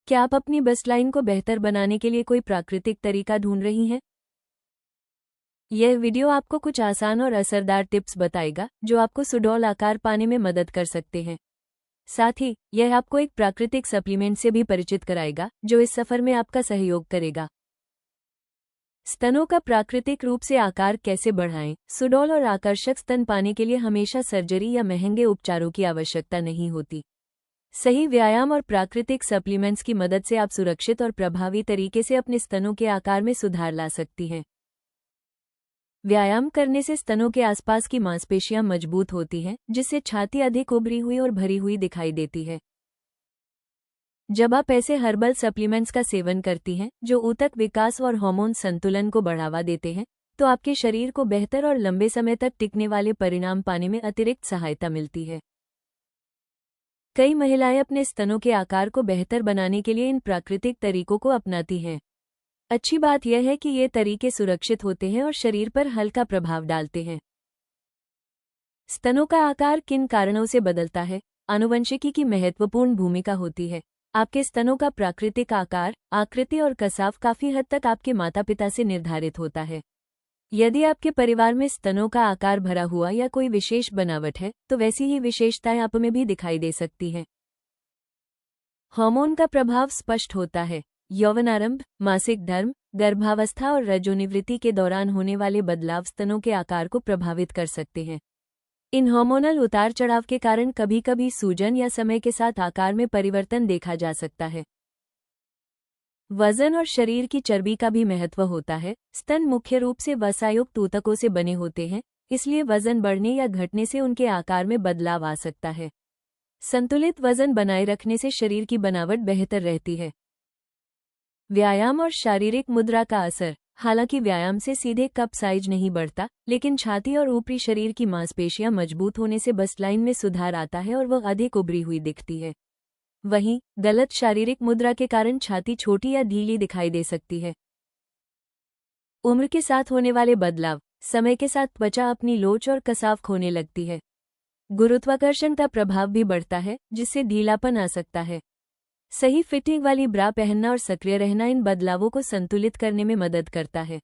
क्या आप अपनी बस्ट लाइन को बेहतर बनाने के लिए कोई प्राकृतिक तरीका ढूंढ रही हैं? यह वीडियो आपको कुछ आसान और असरदार टिप्स बताएगा जो आपको सुडौल आकार पाने में मदद कर सकते हैं। साथ ही यह आपको एक प्राकृतिक सप्लीमेंट से भी परिचित कराएगा जो इस सफर में आपका सहयोग करेगा। स्तनों का प्राकृतिक रूप से आकार कैसे बढ़ाएं? सुडौल और आकर्षक स्तन पाने के लिए हमेशा सर्जरी या महंगे उपचारों की आवश्यकता नहीं होती। सही व्यायाम और प्राकृतिक सप्लीमेंट्स की मदद से आप सुरक्षित और प्रभावी तरीके से अपने स्तनों के आकार में सुधार ला सकती हैं। व्यायाम करने से स्तनों के आसपास की मांसपेशियां मजबूत होती हैं, जिससे छाती अधिक उभरी हुई और भरी हुई दिखाई देती है। जब आप ऐसे हर्बल सप्लीमेंट्स का सेवन करती हैं जो ऊतक विकास और हार्मोन संतुलन को बढ़ावा देते हैं, तो आपके शरीर को बेहतर और लंबे समय तक टिकने वाले परिणाम पाने में अतिरिक्त सहायता मिलती है। कई महिलाएं अपने स्तनों के आकार को बेहतर बनाने के लिए इन प्राकृतिक तरीकों को अपनाती हैं। अच्छी बात यह है कि ये तरीके सुरक्षित होते हैं और शरीर पर हल्का प्रभाव डालते हैं। स्तनों का आकार किन कारणों से बदलता है? आनुवंशिकी की महत्वपूर्ण भूमिका होती है। आपके स्तनों का प्राकृतिक आकार, आकृति और कसाव काफी हद तक आपके माता-पिता से निर्धारित होता है। यदि आपके परिवार में स्तनों का आकार भरा हुआ या कोई विशेष बनावट है, तो वैसी ही विशेषताएं आप में भी दिखाई दे सकती हैं। हार्मोन का प्रभाव स्पष्ट होता है। यौवनारंभ, मासिक धर्म, गर्भावस्था और रजोनिवृत्ति के दौरान होने वाले बदलाव स्तनों के आकार को प्रभावित कर सकते हैं। इन हार्मोनल उतार चढ़ाव के कारण कभी कभी सूजन या समय के साथ आकार में परिवर्तन देखा जा सकता है। वजन और शरीर की चर्बी का भी महत्व होता है। स्तन मुख्य रूप से वसायुक्त ऊतकों से बने होते हैं, इसलिए वजन बढ़ने या घटने से उनके आकार में बदलाव आ सकता है। संतुलित वजन बनाए रखने से शरीर की बनावट बेहतर रहती है। व्यायाम और शारीरिक मुद्रा का असर। हालांकि व्यायाम से सीधे कप साइज नहीं बढ़ता, लेकिन छाती और ऊपरी शरीर की मांसपेशियां मजबूत होने से बस्ट लाइन में सुधार आता है और वह अधिक उभरी हुई दिखती है। वहीं गलत शारीरिक मुद्रा के कारण छाती छोटी या ढीली दिखाई दे सकती है। उम्र के साथ होने वाले बदलाव। समय के साथ त्वचा अपनी लोच और कसाव खोने लगती है। गुरुत्वाकर्षण का प्रभाव भी बढ़ता है, जिससे ढीलापन आ सकता है। सही फिटिंग वाली ब्रा पहनना और सक्रिय रहना इन बदलावों को संतुलित करने में मदद करता है।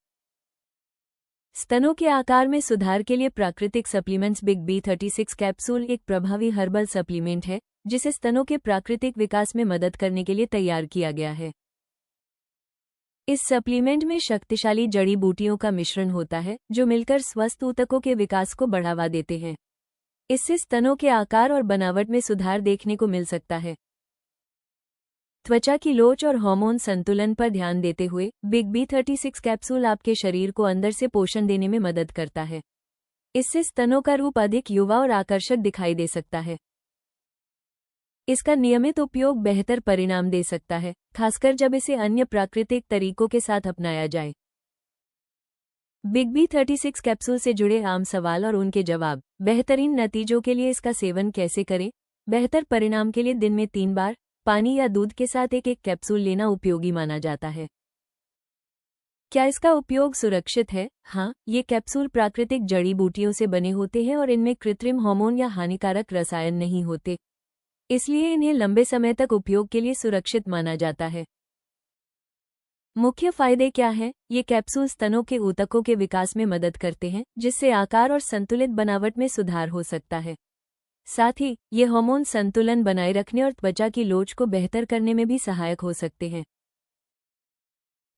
स्तनों के आकार में सुधार के लिए प्राकृतिक सप्लीमेंट्स बिग B36 कैप्सूल एक प्रभावी हर्बल सप्लीमेंट है, जिसे स्तनों के प्राकृतिक विकास में मदद करने के लिए तैयार किया गया है। इस सप्लीमेंट में शक्तिशाली जड़ी बूटियों का मिश्रण होता है, जो मिलकर स्वस्थ ऊतकों के विकास को बढ़ावा देते हैं। इससे स्तनों के आकार और बनावट में सुधार देखने को मिल सकता है। त्वचा की लोच और हार्मोन संतुलन पर ध्यान देते हुए बिग B36 कैप्सूल आपके शरीर को अंदर से पोषण देने में मदद करता है। इससे स्तनों का रूप अधिक युवा और आकर्षक दिखाई दे सकता है। इसका नियमित उपयोग बेहतर परिणाम दे सकता है, खासकर जब इसे अन्य प्राकृतिक तरीकों के साथ अपनाया जाए। बिग B36 कैप्सूल से जुड़े आम सवाल और उनके जवाब। बेहतरीन नतीजों के लिए इसका सेवन कैसे करें? बेहतर परिणाम के लिए दिन में 3 बार पानी या दूध के साथ एक कैप्सूल लेना उपयोगी माना जाता है। क्या इसका उपयोग सुरक्षित है? हाँ, ये कैप्सूल प्राकृतिक जड़ी बूटियों से बने होते हैं और इनमें कृत्रिम हार्मोन या हानिकारक रसायन नहीं होते, इसलिए इन्हें लंबे समय तक उपयोग के लिए सुरक्षित माना जाता है। मुख्य फायदे क्या हैं? ये कैप्सूल स्तनों के ऊतकों के विकास में मदद करते हैं, जिससे आकार और संतुलित बनावट में सुधार हो सकता है। साथ ही ये हार्मोन संतुलन बनाए रखने और त्वचा की लोच को बेहतर करने में भी सहायक हो सकते हैं।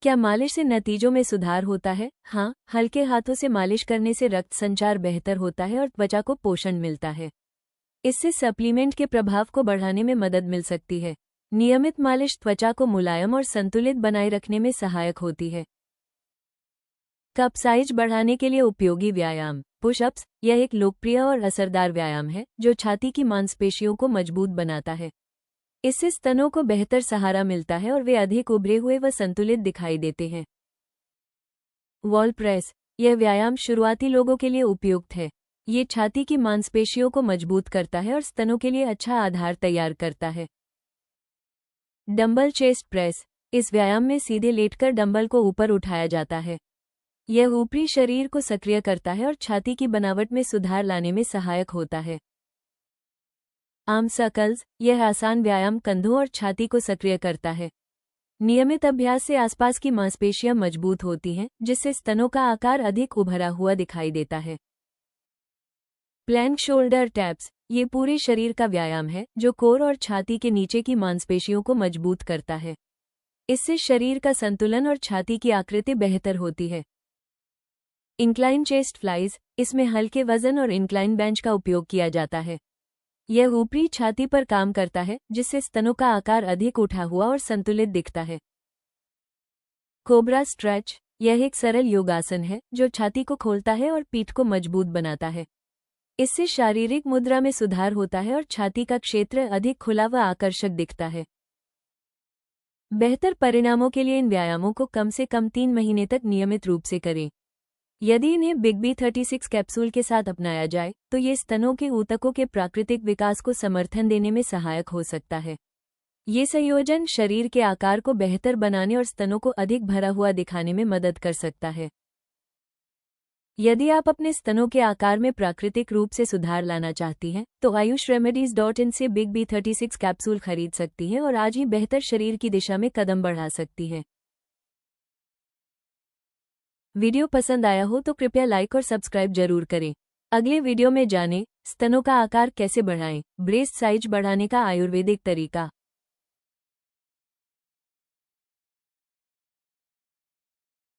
क्या मालिश से नतीजों में सुधार होता है? हाँ, हल्के हाथों से मालिश करने से रक्त संचार बेहतर होता है और त्वचा को पोषण मिलता है। इससे सप्लीमेंट के प्रभाव को बढ़ाने में मदद मिल सकती है। नियमित मालिश त्वचा को मुलायम और संतुलित बनाए रखने में सहायक होती है। कप साइज बढ़ाने के लिए उपयोगी व्यायाम। पुशअप्स। यह एक लोकप्रिय और असरदार व्यायाम है जो छाती की मांसपेशियों को मजबूत बनाता है। इससे स्तनों को बेहतर सहारा मिलता है और वे अधिक उभरे हुए व संतुलित दिखाई देते हैं। Wall press. यह व्यायाम शुरुआती लोगों के लिए उपयुक्त है। ये छाती की मांसपेशियों को मजबूत करता है और स्तनों के लिए अच्छा आधार तैयार करता है। Dumbbell chest press. इस व्यायाम में सीधे लेटकर डंबल को ऊपर उठाया जाता है। यह ऊपरी शरीर को सक्रिय करता है और छाती की बनावट में सुधार लाने में सहायक होता है। Arm circles. यह आसान व्यायाम कंधों और छाती को सक्रिय करता है। नियमित अभ्यास से आसपास की मांसपेशियां मजबूत होती हैं, जिससे स्तनों का आकार अधिक उभरा हुआ दिखाई देता है। Plank shoulder taps. ये पूरे शरीर का व्यायाम है जो कोर और छाती के नीचे की मांसपेशियों को मजबूत करता है। इससे शरीर का संतुलन और छाती की आकृति बेहतर होती है। Incline chest flies. इसमें हल्के वजन और इंक्लाइन बेंच का उपयोग किया जाता है। यह ऊपरी छाती पर काम करता है, जिससे स्तनों का आकार अधिक उठा हुआ और संतुलित दिखता है। Cobra stretch. यह एक सरल योगासन है जो छाती को खोलता है और पीठ को मजबूत बनाता है। इससे शारीरिक मुद्रा में सुधार होता है और छाती का क्षेत्र अधिक खुला व आकर्षक दिखता है। बेहतर परिणामों के लिए इन व्यायामों को कम से कम 3 महीने तक नियमित रूप से करें। यदि इन्हें बिग बी36 कैप्सूल के साथ अपनाया जाए तो ये स्तनों के ऊतकों के प्राकृतिक विकास को समर्थन देने में सहायक हो सकता है। ये संयोजन शरीर के आकार को बेहतर बनाने और स्तनों को अधिक भरा हुआ दिखाने में मदद कर सकता है। यदि आप अपने स्तनों के आकार में प्राकृतिक रूप से सुधार लाना चाहती हैं तो ayushremedies.in से बिग बी36 कैप्सूल खरीद सकती हैं और आज ही बेहतर शरीर की दिशा में कदम बढ़ा सकती हैं। वीडियो पसंद आया हो तो कृपया लाइक और सब्सक्राइब जरूर करें। अगले वीडियो में जानें स्तनों का आकार कैसे बढ़ाएं, ब्रेस्ट साइज बढ़ाने का आयुर्वेदिक तरीका।